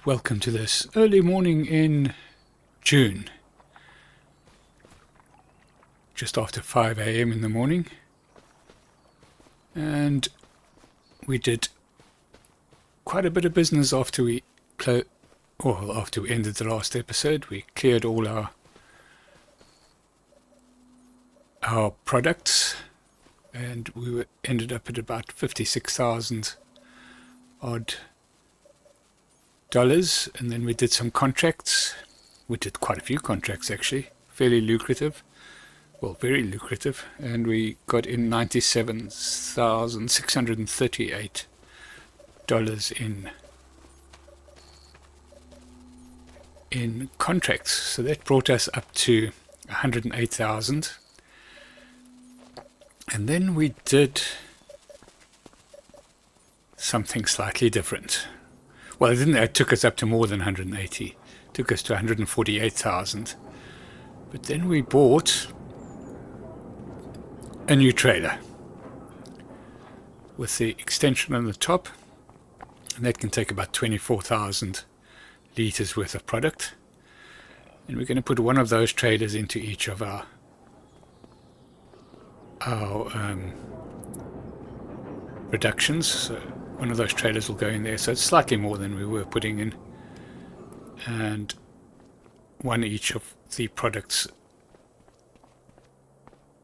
welcome to this early morning in June, just after 5 a.m. in the morning, and we did quite a bit of business after we ended the last episode. We cleared all our products, and we ended up at about 56,000 odd dollars, and then we did some contracts. We did quite a few contracts actually, fairly lucrative, well, very lucrative, and we got in $97,638 in contracts. So that brought us up to 108,000. And then we did something slightly different. Well, it took us up to more than 180. It took us to 148,000. But then we bought a new trailer with the extension on the top, and that can take about 24,000 litres worth of product. And we're going to put one of those trailers into each of our reductions. So one of those trailers will go in there, so it's slightly more than we were putting in, and one each of the products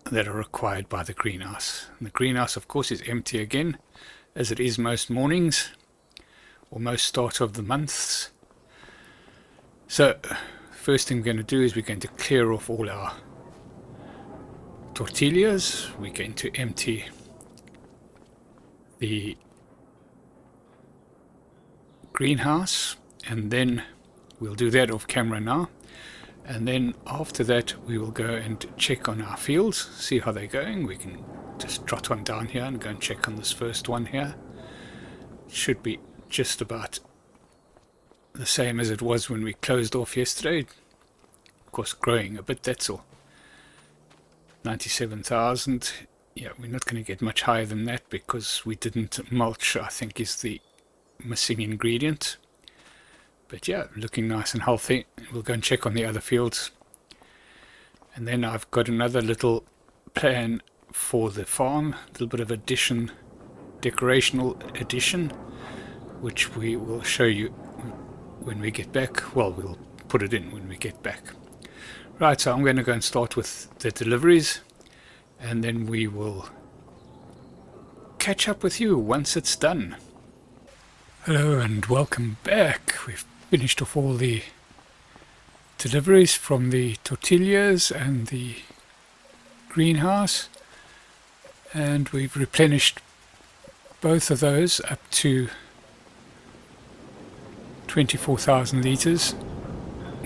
that are required by the greenhouse. And the greenhouse, of course, is empty again, as it is most mornings or most start of the months. So first thing we're going to do is we're going to clear off all our tortillas. We're going to empty the greenhouse, and then we'll do that off camera now, and then after that we will go and check on our fields, see how they're going. We can just trot on down here and go and check on this first one here. It should be just about the same as it was when we closed off yesterday, of course growing a bit, that's all. 97,000. Yeah, we're not going to get much higher than that because we didn't mulch, I think is the missing ingredient. But yeah, looking nice and healthy. We'll go and check on the other fields. And then I've got another little plan for the farm, a little bit of decorational addition, which we will show you when we get back. Well, we'll put it in when we get back. Right, so I'm going to go and start with the deliveries, and then we will catch up with you once it's done. Hello and welcome back. We've finished off all the deliveries from the tortillas and the greenhouse, and we've replenished both of those up to 24,000 litres,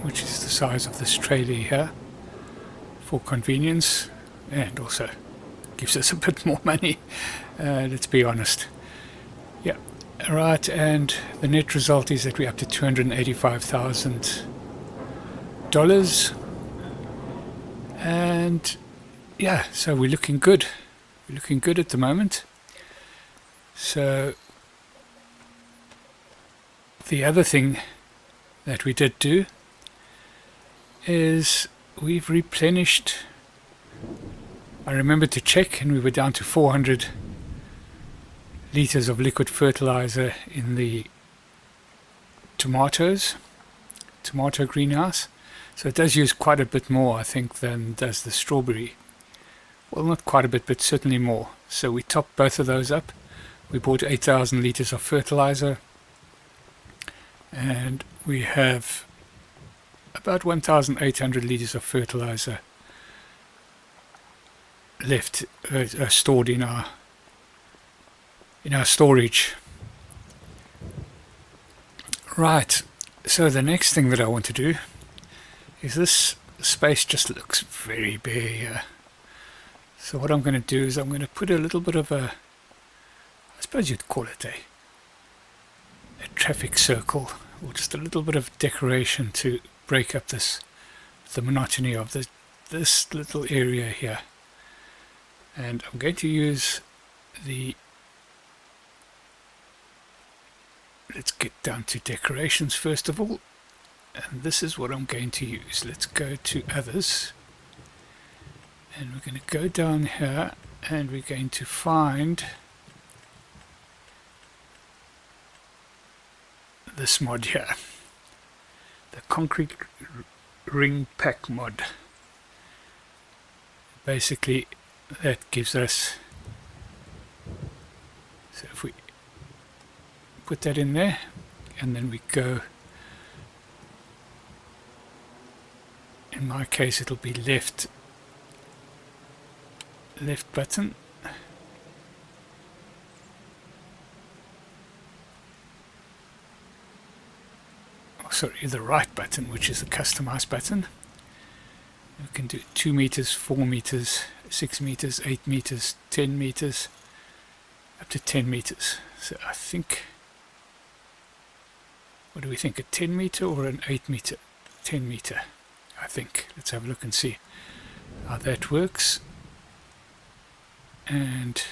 which is the size of this trailer here, for convenience, and also gives us a bit more money, let's be honest. Yeah, right, and the net result is that we're up to $285,000, and yeah, so we're looking good. We're looking good at the moment. So the other thing that we did do is we've replenished. I remember to check, and we were down to 400 litres of liquid fertilizer in the tomato greenhouse. So it does use quite a bit more, I think, than does the strawberry. Well, not quite a bit, but certainly more. So we topped both of those up. We bought 8,000 litres of fertilizer, and we have about 1,800 litres of fertilizer left stored in our storage. Right, so the next thing that I want to do is, this space just looks very bare here. So what I'm going to do is I'm going to put a little bit of I suppose you'd call it a traffic circle, or just a little bit of decoration to break up the monotony of this little area here. And I'm going to use the let's get down to decorations first of all, and this is what I'm going to use. Let's go to others, and we're going to go down here, and we're going to find this mod here, the concrete ring pack mod. Basically that gives us, so if we put that in there and then we go, in my case it'll be left button, oh, sorry, the right button, which is the customize button. We can do 2 meters, 4 meters, 6 meters, 8 meters, 10 meters, up to 10 meters. So I think, what do we think, a 10 meter or an 8 meter? 10 meter, I think. Let's have a look and see how that works. And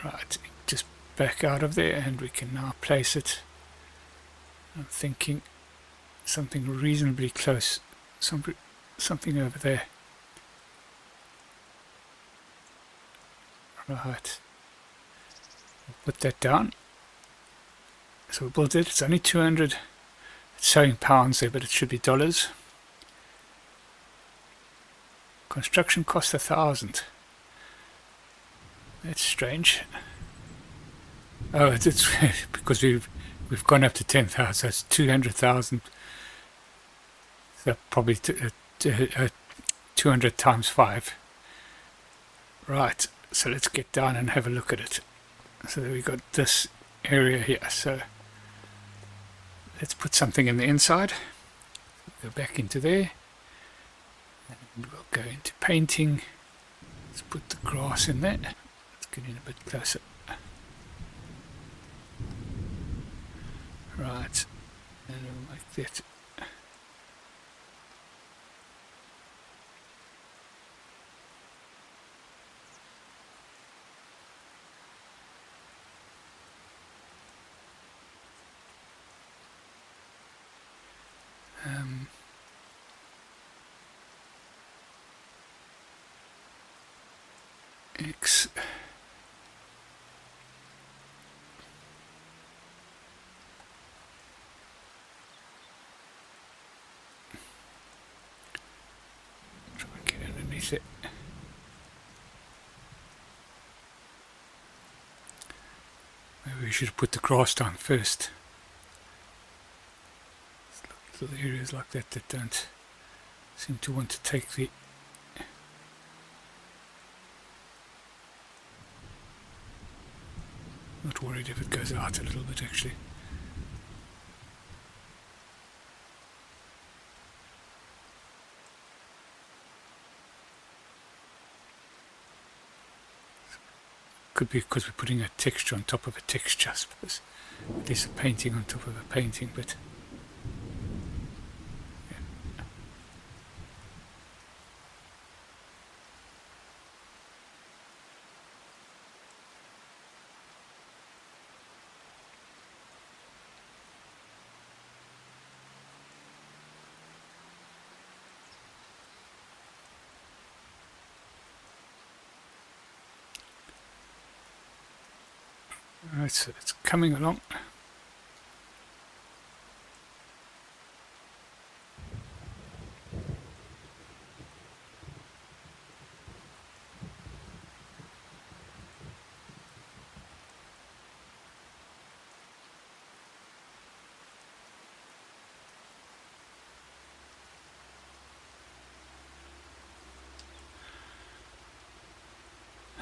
right, just back out of there, and we can now place it. I'm thinking something reasonably close, something over there. Right, we'll put that down. So we built it. It's only 200. It's showing pounds there, but it should be dollars. Construction cost 1,000. That's strange. Oh, it's because we've gone up to 10,000. So it's 200,000. So probably 200 times 5. Right. So let's get down and have a look at it. So we got this area here. So let's put something in the inside. Go back into there. And we'll go into painting. Let's put the grass in there. Let's get in a bit closer. Right. And we'll make that. X. Try and get underneath it. Maybe we should have put the grass down first. Little areas like that that don't seem to want to take the not worried if it goes out a little bit actually. Could be because we're putting a texture on top of a texture, I suppose. At least a painting on top of a painting, but right, so it's coming along.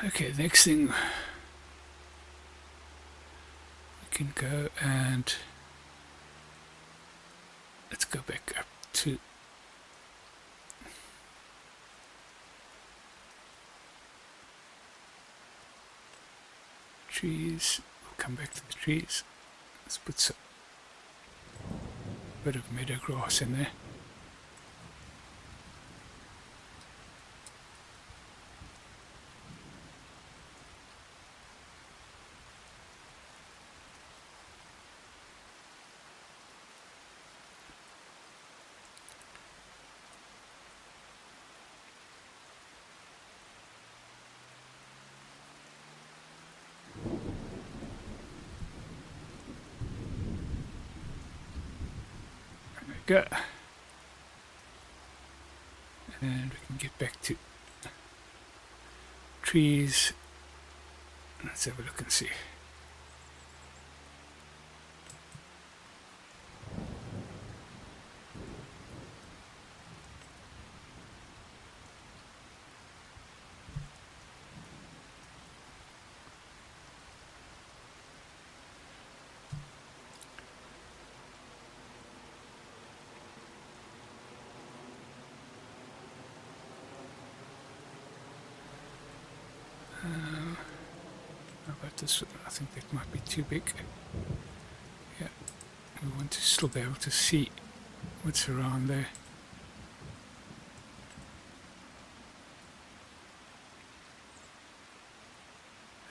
Okay, the next thing, we can go and let's go back up to trees. We'll come back to the trees. Let's put some bit of meadow grass in there. go. And we can get back to trees. Let's have a look and see. How about this one? I think that might be too big. Yeah, we want to still be able to see what's around there.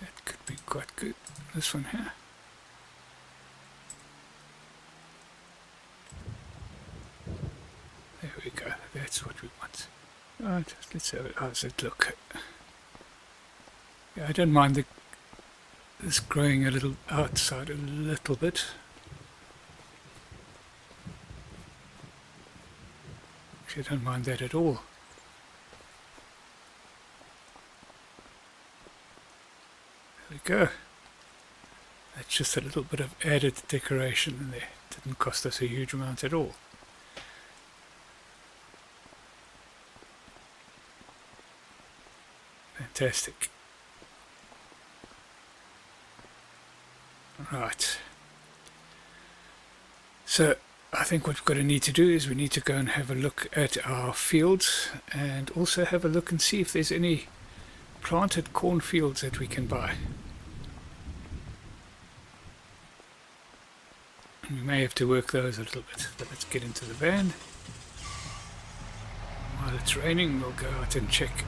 That could be quite good. This one here. There we go. That's what we want. Right, let's have it. How's it look? Yeah, I don't mind this growing a little outside a little bit. Actually, I don't mind that at all. There we go. That's just a little bit of added decoration in there. Didn't cost us a huge amount at all. Fantastic. Right. So I think what we've got to need to do is we need to go and have a look at our fields and also have a look and see if there's any planted cornfields that we can buy. And we may have to work those a little bit. But let's get into the van. While it's raining, we'll go out and check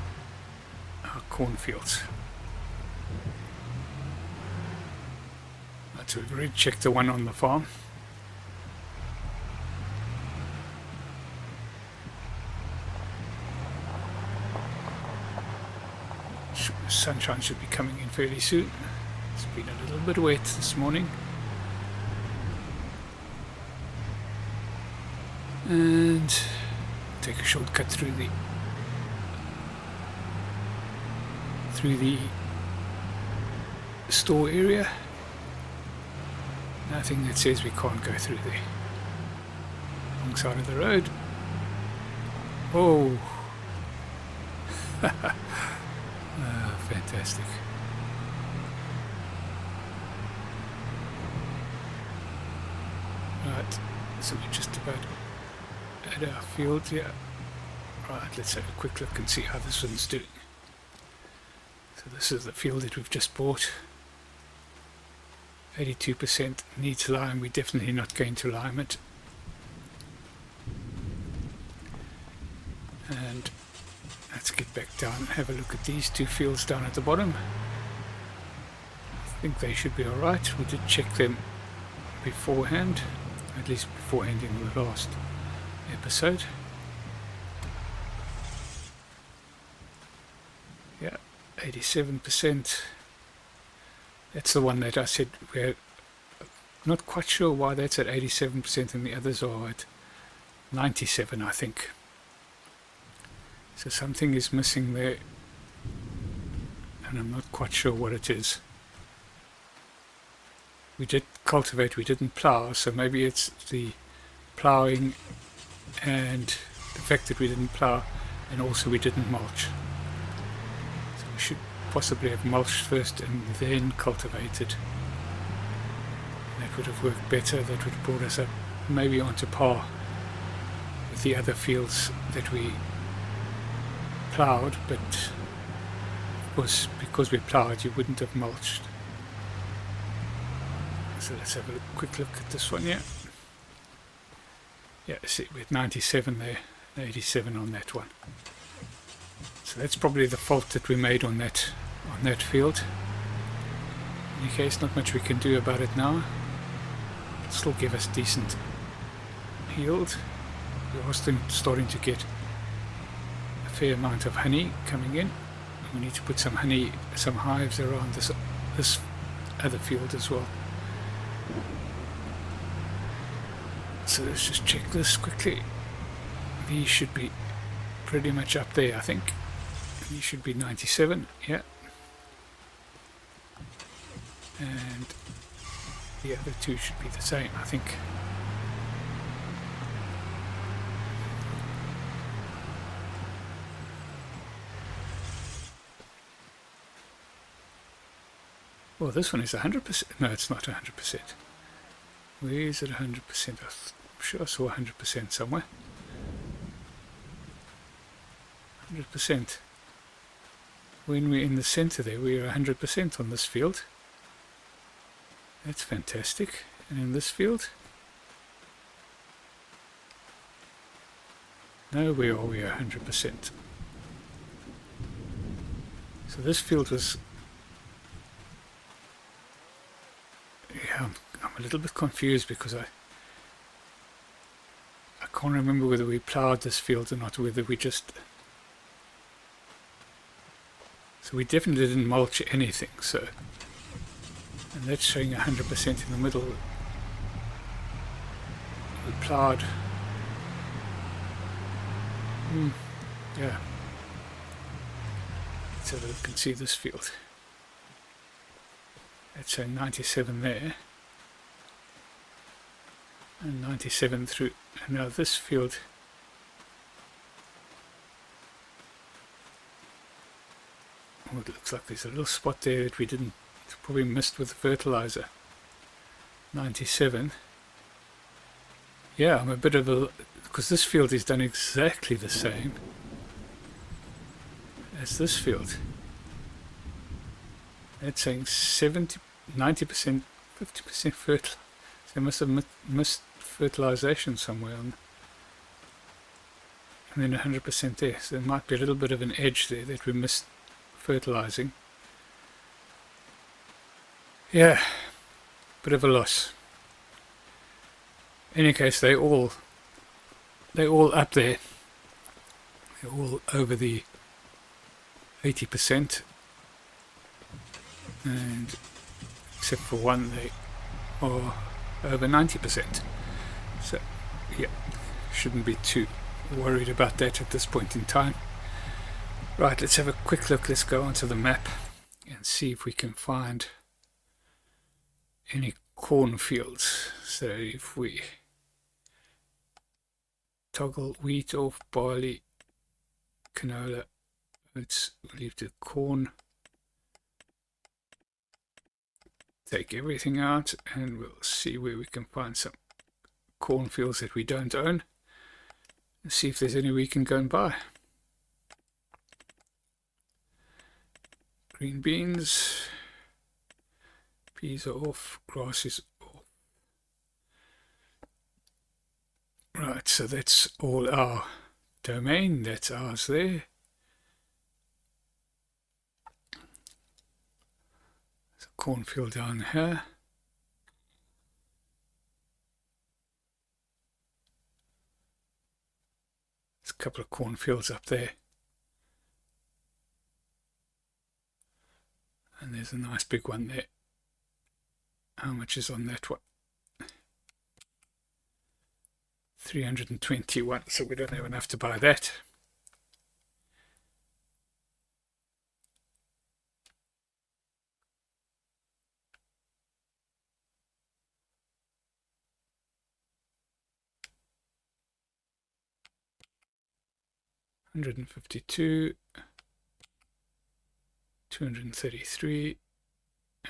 our cornfields. So we've already checked the one on the farm. Sunshine should be coming in fairly soon. It's been a little bit wet this morning. And take a shortcut through the store area. Nothing that says we can't go through there. Wrong side of the road. Oh. Fantastic. Right, so we're just about at our field here. Right, let's have a quick look and see how this one's doing. So this is the field that we've just bought. 82% needs lime. We're definitely not going to lime it. And let's get back down and have a look at these two fields down at the bottom. I think they should be alright. We did check them beforehand, at least beforehand in the last episode. Yeah, 87%. That's the one that I said we're not quite sure why that's at 87% and the others are at 97, I think. So something is missing there, and I'm not quite sure what it is. We did cultivate, we didn't plough, so maybe it's the ploughing and the fact that we didn't plough, and also we didn't mulch. So we should possibly have mulched first and then cultivated. That would have worked better. That would have brought us up maybe onto par with the other fields that we ploughed, but of course because we ploughed you wouldn't have mulched. So let's have a quick look at this one here. Yeah, see, we're at 97 there, 87 on that one. So that's probably the fault that we made on that field. In any case, not much we can do about it now. It'll still give us decent yield. We're also starting to get a fair amount of honey coming in. We need to put some hives around this other field as well. So let's just check this quickly. These should be pretty much up there, I think. These should be 97, yeah. And the other two should be the same, I think. Well, this one is 100%. No, it's not 100%. Where is it 100%? I'm sure I saw 100% somewhere. 100%. When we're in the center there, we're 100% on this field. That's fantastic. And in this field? No, where are we 100%? So this field was... Yeah, I'm a little bit confused because I can't remember whether we ploughed this field or not, whether we just... So we definitely didn't mulch anything, so... And that's showing 100% in the middle. We ploughed. Yeah. Let's have a look and see this field. That's showing 97 there. And 97 through. And now this field. Oh, it looks like there's a little spot there that we didn't, probably missed with the fertilizer. 97. Yeah, I'm a bit of a, because this field is done exactly the same as this field. It's saying 70, 90%, 50% fertilizer. They must have missed fertilization somewhere on, and then 100% there. So there might be a little bit of an edge there that we missed fertilizing. Yeah, bit of a loss. In any case, they're all up there. They're all over the 80%, and except for one, they are over 90%. So, yeah, shouldn't be too worried about that at this point in time. Right, let's have a quick look. Let's go onto the map and see if we can find any cornfields. So if we toggle wheat off, barley, canola, let's leave the corn, take everything out, and we'll see where we can find some cornfields that we don't own. Let's see if there's any we can go and buy. Green beans, peas are off, grass is off. Right, so that's all our domain, that's ours there. There's a cornfield down here. There's a couple of cornfields up there. And there's a nice big one there. How much is on that one? 321, so we don't have enough to buy that. $152, 233,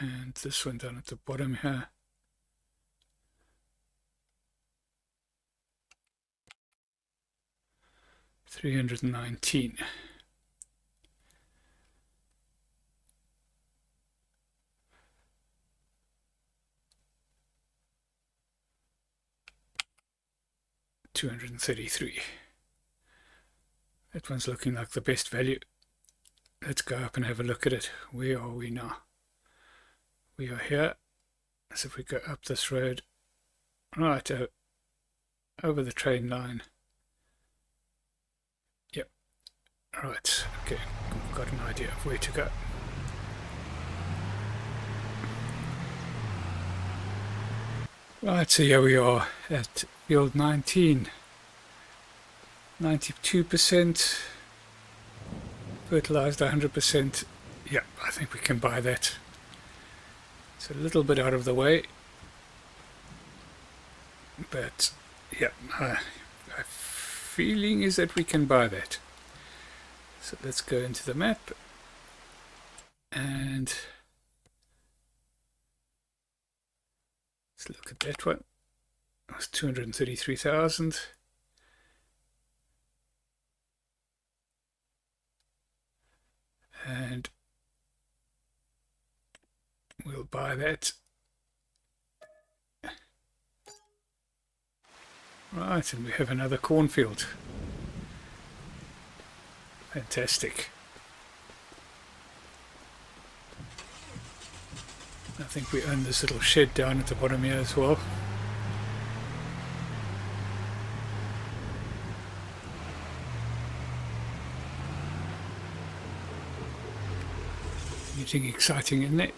and this one down at the bottom here. $319. $233. That one's looking like the best value. Let's go up and have a look at it. Where are we now? We are here. So if we go up this road, right over the train line. Yep. Right. Okay. We've got an idea of where to go. Right. So here we are at Field 19, 92%, fertilized 100%. Yeah, I think we can buy that. It's a little bit out of the way, but yeah, my feeling is that we can buy that. So let's go into the map, and let's look at that one. It was 233,000. And we'll buy that. Right, and we have another cornfield. Fantastic. I think we own this little shed down at the bottom here as well. Anything exciting in there?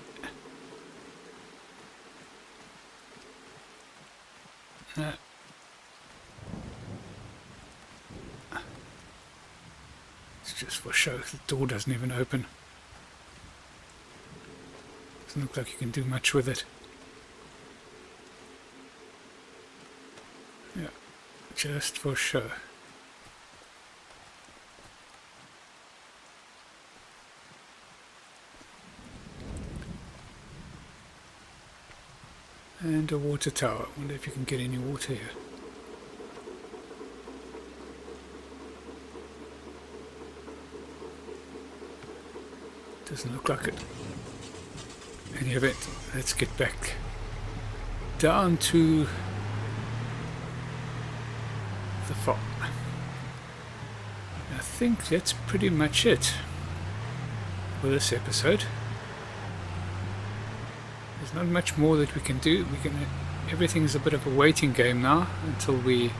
No. It's just for show. The door doesn't even open. Doesn't look like you can do much with it. Yeah, just for show. And a water tower. I wonder if you can get any water here. Doesn't look like it. Any of it. Let's get back down to the farm. I think that's pretty much it for this episode. There's not much more that we can do. Everything's a bit of a waiting game now until we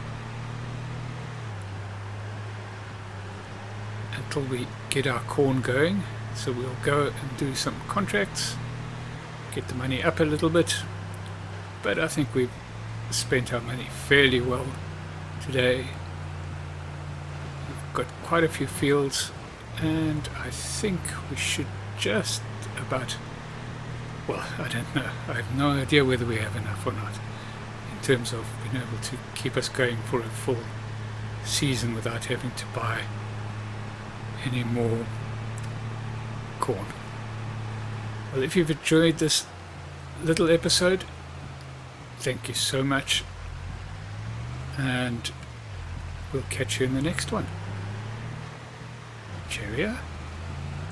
get our corn going. So we'll go and do some contracts, get the money up a little bit, but I think we've spent our money fairly well today. We've got quite a few fields, and I think we should just about, well, I don't know, I have no idea whether we have enough or not in terms of being able to keep us going for a full season without having to buy any more corn. Well, if you've enjoyed this little episode, thank you so much, and we'll catch you in the next one. Cheerio.